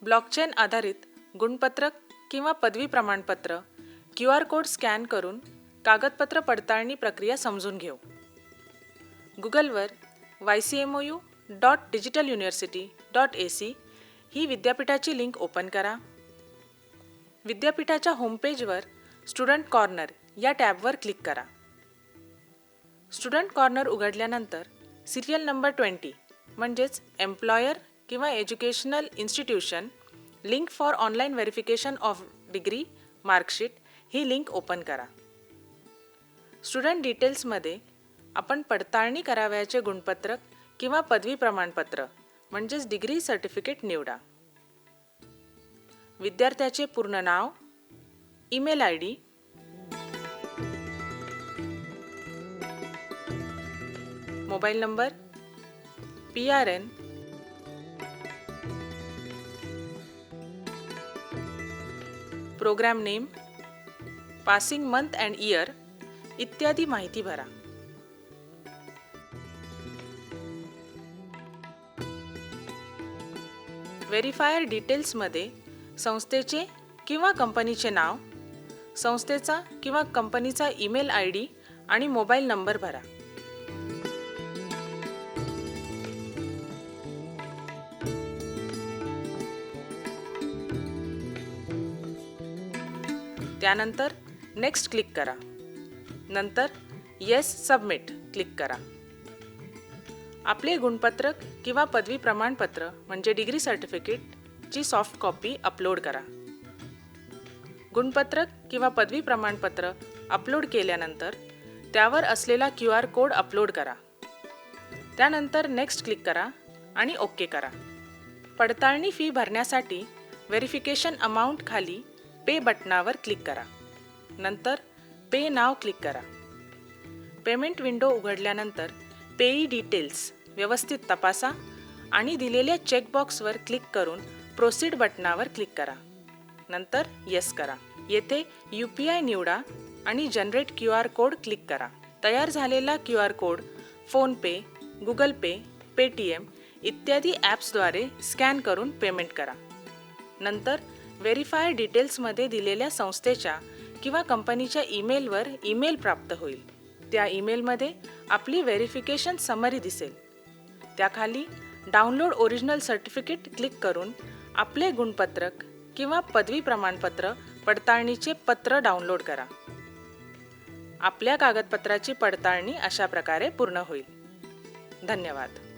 Blockchain आधारित गुणपत्रक किंवा पदवी प्रमाणपत्र QR कोड स्कॅन करून कागदपत्र पडताळणी प्रक्रिया समजून घेऊ. गुगलवर ycmou.digitaluniversity.ac ही विद्यापीठाची लिंक ओपन करा. विद्यापीठाच्या होमपेजवर स्टुडंट कॉर्नर या टॅबवर क्लिक करा. स्टुडंट कॉर्नर उघडल्यानंतर सिरियल नंबर 20 म्हणजेच एम्प्लॉयर किंवा educational institution link for online verification of degree marksheet he link open करा. स्टुडंट डिटेल्समध्ये आपण पडताळणी करावयाचे गुणपत्रक किंवा पदवी प्रमाणपत्र म्हणजेच डिग्री सर्टिफिकेट निवडा. विद्यार्थ्याचे पूर्ण नाव, email ID, mobile number, PRN, programme name, passing month and year इत्यादी माहिती भरा. व्हेरिफायर डिटेल्समध्ये संस्थेचे किंवा कंपनीचे नाव, संस्थेचा किंवा कंपनीचा ईमेल ID आणि मोबाईल नंबर भरा. त्यानंतर नेक्स्ट क्लिक करा. नंतर येस सबमिट क्लिक करा. आपले गुणपत्रक किंवा पदवी प्रमाणपत्र म्हणजे डिग्री सर्टिफिकेटची सॉफ्ट कॉपी अपलोड करा. गुणपत्रक किंवा पदवी प्रमाणपत्र अपलोड केल्यानंतर त्यावर असलेला QR कोड अपलोड करा. त्यानंतर नेक्स्ट क्लिक करा आणि ओके करा. पडताळणी फी भरण्यासाठी व्हेरिफिकेशन अमाऊंट खाली पे बटनावर क्लिक करा. नंतर पे नाव क्लिक करा. पेमेंट विंडो उघडल्यानंतर पेई डिटेल्स व्यवस्थित तपासा आणि दिलेल्या चेकबॉक्सवर क्लिक करून प्रोसीड बटनावर क्लिक करा. नंतर येस करा. येथे UPI निवडा आणि जनरेट QR कोड क्लिक करा. तयार झालेला QR कोड फोनपे, गुगल पे, Paytm इत्यादी ॲप्सद्वारे स्कॅन करून पेमेंट करा. नंतर व्हेरिफायर डिटेल्समध्ये दिलेल्या संस्थेच्या किंवा कंपनीच्या ईमेलवर ईमेल प्राप्त होईल. त्या ईमेलमध्ये आपली व्हेरिफिकेशन समरी दिसेल. त्याखाली डाउनलोड ओरिजिनल सर्टिफिकेट क्लिक करून आपले गुणपत्रक किंवा पदवी प्रमाणपत्र पडताळणीचे पत्र डाउनलोड करा. आपल्या कागदपत्राची पडताळणी अशा प्रकारे पूर्ण होईल. धन्यवाद.